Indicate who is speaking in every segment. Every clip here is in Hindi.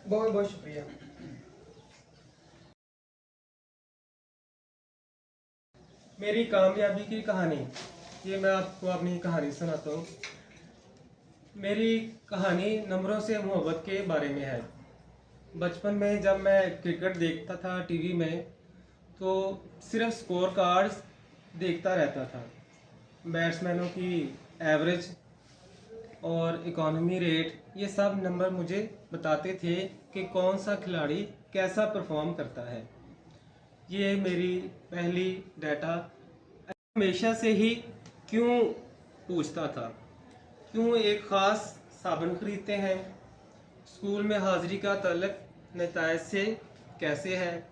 Speaker 1: बहुत बहुत शुक्रिया। मेरी कामयाबी की कहानी, ये मैं आपको अपनी कहानी सुनाता हूँ। मेरी कहानी नंबरों से मोहब्बत के बारे में है। बचपन में जब मैं क्रिकेट देखता था टीवी में, तो सिर्फ स्कोर कार्ड्स देखता रहता था। बैट्समैनों की एवरेज और इकॉनमी रेट, ये सब नंबर मुझे बताते थे कि कौन सा खिलाड़ी कैसा परफॉर्म करता है। ये मेरी पहली डाटा। हमेशा से ही क्यों पूछता था, क्यों एक ख़ास साबुन खरीदते हैं, स्कूल में हाज़िरी का तल्लक नतायज से कैसे है।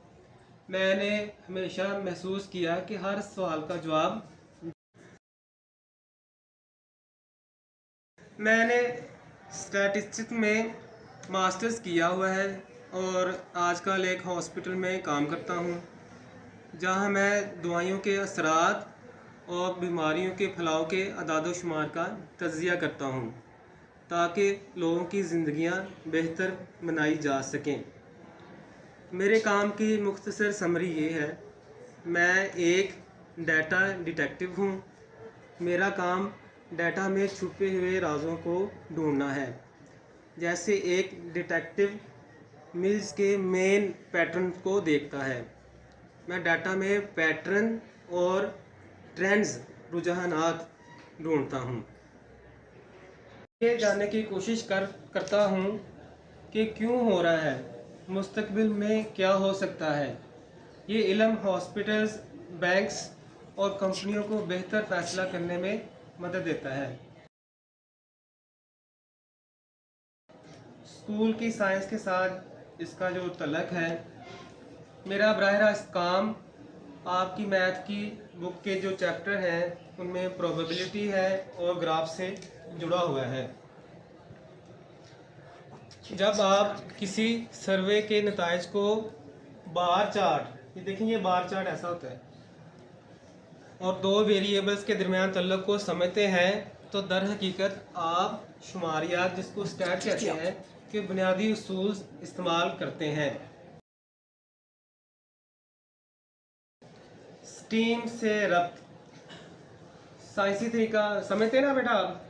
Speaker 1: मैंने हमेशा महसूस किया कि हर सवाल का जवाब। मैंने स्टैटिस्टिक्स में मास्टर्स किया हुआ है और आजकल एक हॉस्पिटल में काम करता हूँ, जहाँ मैं दवाइयों के असरात और बीमारियों के फैलाव के अदाद-ओ-शुमार का तज्ज़िया करता हूँ, ताकि लोगों की ज़िंदगियाँ बेहतर बनाई जा सकें। मेरे काम की मुख्तसर समरी ये है, मैं एक डाटा डिटेक्टिव हूँ। मेरा काम डाटा में छुपे हुए राज़ों को ढूंढना है। जैसे एक डिटेक्टिव मिल्स के मेन पैटर्न को देखता है, मैं डाटा में पैटर्न और ट्रेंड्स, रुझानात ढूंढता हूँ। ये जानने की कोशिश करता हूँ कि क्यों हो रहा है, मुस्तकबिल में क्या हो सकता है। ये इल्म हॉस्पिटल्स, बैंक्स और कंपनियों को बेहतर फैसला करने में मदद देता है। स्कूल की साइंस के साथ इसका जो तल्लक है, मेरा बराह रास्त काम आपकी मैथ की बुक के जो चैप्टर हैं उनमें प्रोबेबिलिटी है और ग्राफ से जुड़ा हुआ है। जब आप किसी सर्वे के नताइज को बार चार्ट, ये देखें, ये बार चार्ट ऐसा होता है, और दो वेरिएबल्स के दरमियान तल्लक को समझते हैं, तो दर हकीकत आप शुमारियात, जिसको स्टैट कहते हैं, के बुनियादी उसूल इस्तेमाल करते हैं। स्टीम से रब्त, साइंसी तरीका समझते हैं ना बेटा आप?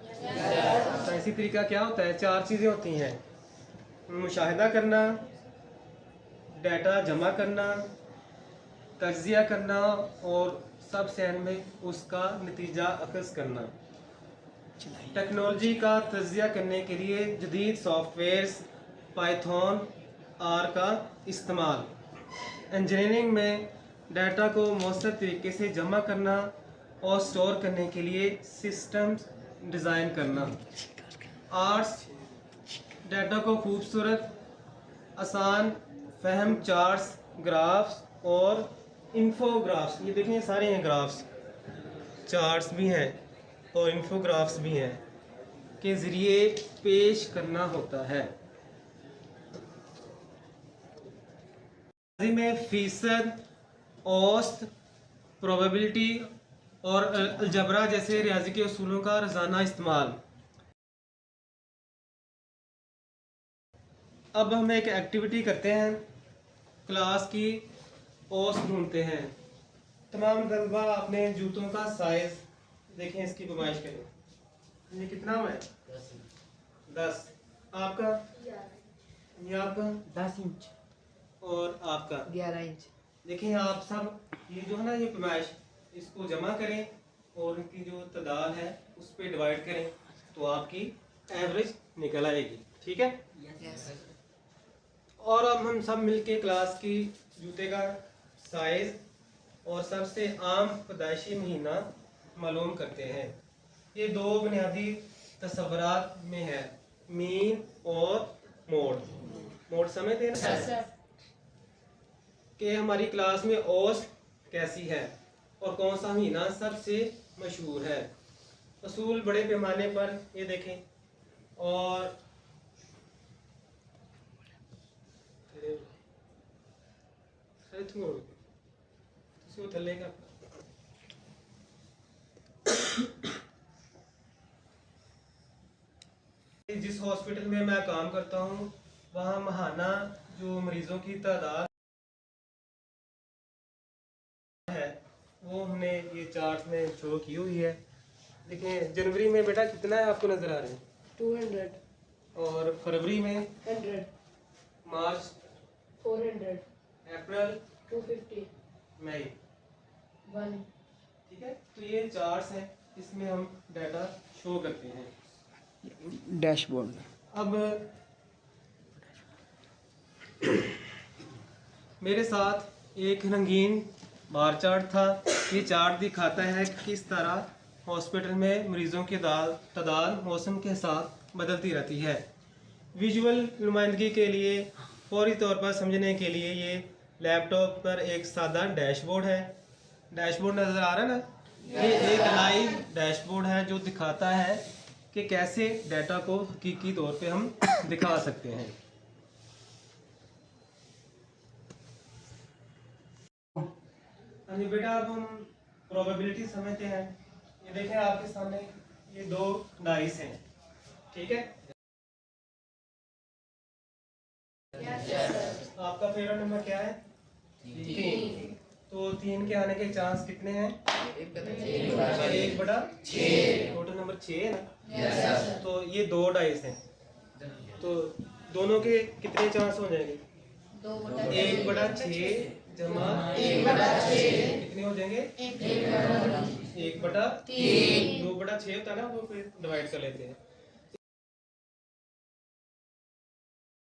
Speaker 1: साइंसी तरीका क्या होता है? चार चीज़ें होती हैं: मुशाहिदा करना, डाटा जमा करना, तज्जिया करना और सब सहन में उसका नतीजा अखज़ करना। टेक्नोलॉजी का तज्जिया करने के लिए जदीद सॉफ्टवेयर्स, पाइथन, आर का इस्तेमाल। इंजीनियरिंग में डाटा को मौसर तरीके से जमा करना और स्टोर करने के लिए सिस्टम्स डिज़ाइन करना। आर्ट्स, डाटा को खूबसूरत, आसान फहम चार्ट्स, ग्राफ्स और इन्फोग्राफ्स, ये देखें सारे हैं ग्राफ्स, चार्ट्स भी हैं और इन्फोग्राफ्स भी हैं, के ज़रिए पेश करना होता है। में फीसद, औसत, प्रोबेबिलिटी और अलजबरा जैसे रियाजी के उसूलों का रोज़ाना इस्तेमाल। अब हम एक एक्टिविटी करते हैं, क्लास की औसत ढूंढते हैं। तमाम तलबा अपने जूतों का साइज देखें, इसकी नुमाइश करें। ये कितना है? 10। आपका? ये आपका
Speaker 2: 10 इंच
Speaker 1: और आपका
Speaker 2: 11 इंच।
Speaker 1: देखें आप सब, ये जो है ना, ये पैमाइश, इसको जमा करें और इनकी जो तादाद है उस पर डिवाइड करें, तो आपकी एवरेज निकल आएगी। ठीक है?
Speaker 2: यस।
Speaker 1: और अब हम सब मिलके क्लास की जूते का साइज और सबसे आम पैदाइशी महीना मालूम करते हैं। ये दो बुनियादी तस्वुरात में है, मीन और मोड। मोड समझते हैं ना, कि हमारी क्लास में औसत कैसी है और कौन सा महीना सबसे मशहूर है। असूल बड़े पैमाने पर ये देखें, और थल्ले का जिस हॉस्पिटल में मैं काम करता हूँ वहाँ महाना जो मरीज़ों की तादाद है वो हमने ये चार्ट में शो की हुई है। देखिए जनवरी में बेटा कितना है आपको नज़र आ रहे हैं?
Speaker 2: 200,
Speaker 1: और फरवरी में
Speaker 2: 100,
Speaker 1: मार्च,
Speaker 2: 400,
Speaker 1: अप्रैल,
Speaker 2: 250,
Speaker 1: मई।
Speaker 2: 1।
Speaker 1: ठीक है, तो ये चार्ट्स हैं, इसमें हम डाटा शो करते हैं।
Speaker 3: डैशबोर्ड।
Speaker 1: अब मेरे साथ एक रंगीन बार चार्ट था। ये चार्ट दिखाता है कि किस तरह हॉस्पिटल में मरीज़ों की तादाद मौसम के साथ बदलती रहती है। विजुअल नुमाइंदगी के लिए फौरी तौर पर समझने के लिए ये लैपटॉप पर एक सादा डैशबोर्ड है। डैशबोर्ड नज़र आ रहा है ना? ये एक लाइव डैशबोर्ड है जो दिखाता है कि कैसे डाटा को हकीकी तौर पे हम दिखा सकते हैं। अभी बेटा अब हम प्रोबेबिलिटी समझते हैं। ये देखें आपके सामने ये 2 डाइस हैं, ठीक है? आपका फेवरेट नंबर क्या है? 3। तो 3 के आने के चांस कितने हैं? 1/6। टोटल नंबर 6 है ना? तो ये 2 डाइस हैं, तो दोनों के कितने चांस हो जाएंगे? 1/6 जमा 1/6 कितने हो जाएंगे? 1/3। 2/6 होता है ना, वो फिर डिवाइड कर लेते हैं।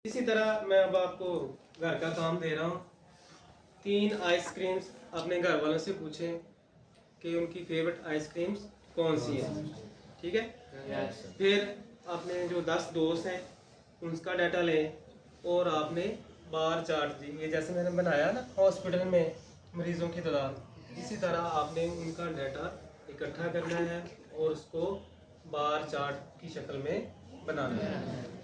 Speaker 1: इसी तरह मैं अब आपको घर का काम दे रहा हूँ। 3 आइसक्रीम्स अपने घर वालों से पूछें कि उनकी फेवरेट आइसक्रीम्स कौन सी है, ठीक है? फिर अपने जो 10 दोस्त हैं उनका डाटा लें और आपने बार चार्ट दी, ये जैसे मैंने बनाया ना हॉस्पिटल में मरीज़ों की तादाद, इसी तरह आपने उनका डाटा इकट्ठा करना है और उसको बार चार्ट की शक्ल में बनाना है।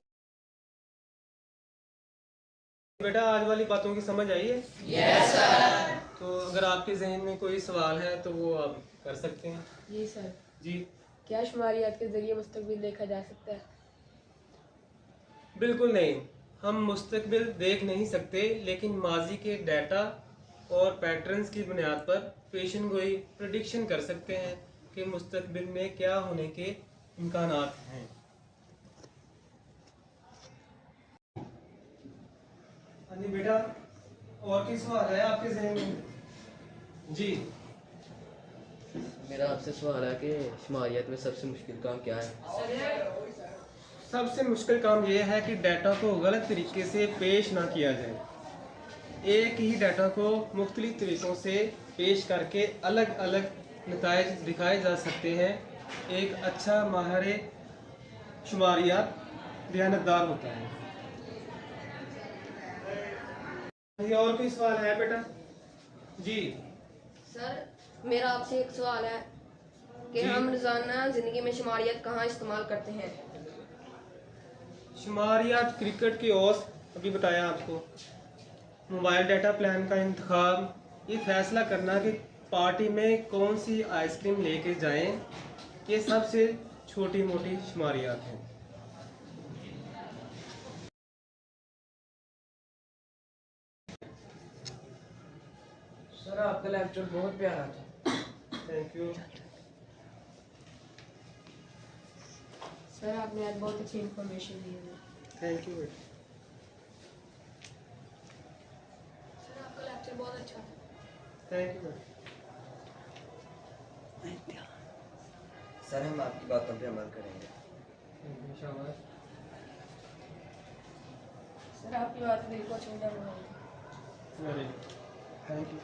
Speaker 1: बेटा आज वाली बातों की समझ आई है? Yes sir. तो अगर आपके जहन में कोई सवाल है तो वो आप कर सकते हैं।
Speaker 2: जी सर।
Speaker 1: जी
Speaker 2: क्या शुमारियात के जरिए मुस्तकबिल देखा जा सकता है?
Speaker 1: बिल्कुल नहीं, हम मुस्तकबिल देख नहीं सकते, लेकिन माजी के डाटा और पैटर्न्स की बुनियाद पर पेशन गोई प्रेडिक्शन कर सकते हैं कि मुस्तकबिल में क्या होने के इम्कानात हैं। हाँ जी बेटा, और कोई सवाल है आपके जहन में? जी
Speaker 4: मेरा आपसे सवाल है कि शुमारियात में सबसे मुश्किल काम क्या है?
Speaker 1: सबसे मुश्किल काम यह है कि डाटा को गलत तरीके से पेश ना किया जाए। एक ही डाटा को मुख्तलिफ तरीक़ों से पेश करके अलग अलग नताइज दिखाए जा सकते हैं। एक अच्छा माहिर शुमारियात दयानतदार होता है। ये और कोई सवाल है बेटा? जी
Speaker 5: सर, मेरा आपसे एक सवाल है कि
Speaker 1: जी।
Speaker 5: हम रोज़ाना ज़िंदगी में शुमारियात कहाँ इस्तेमाल करते हैं?
Speaker 1: शुमारियात क्रिकेट की ओर अभी बताया आपको, मोबाइल डाटा प्लान का इंतखाब, ये फैसला करना कि पार्टी में कौन सी आइसक्रीम लेके जाएं, ये सबसे छोटी मोटी शुमारियात हैं।
Speaker 3: सर आपका लेक्चर बहुत प्यारा था।
Speaker 1: थैंक यू
Speaker 2: सर आपने आज बहुत अच्छी इन्फॉर्मेशन दी है।
Speaker 1: Thank you.
Speaker 5: सर, आपका लेक्चर बहुत अच्छा था।
Speaker 1: Thank you.
Speaker 6: सर हम आपकी बातों पे अमल करेंगे।
Speaker 1: शाबाश।
Speaker 2: सर आपकी बात दिल को छू जाने वाली है।
Speaker 1: Very thank you.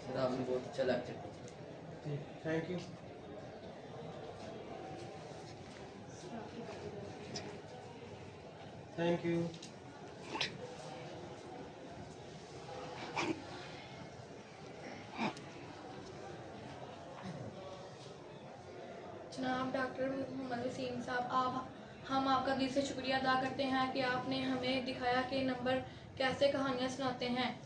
Speaker 4: सर आपने बहुत अच्छा लेक्चर दिया।
Speaker 1: Thank you. Thank you.
Speaker 5: जनाब डॉक्टर मोहम्मद वसीम साहब, हम आपका दिल से शुक्रिया अदा करते हैं कि आपने हमें दिखाया कि नंबर कैसे कहानियाँ सुनाते हैं।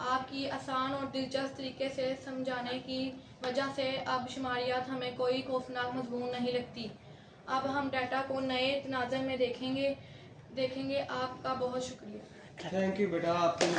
Speaker 5: आपकी आसान और दिलचस्प तरीके से समझाने की वजह से अब शुमारियात हमें कोई खौफनाक मजमून नहीं लगती। अब हम डाटा को नए तनाज़र में देखेंगे। आपका बहुत शुक्रिया।
Speaker 1: थैंक यू बेटा, आपको भी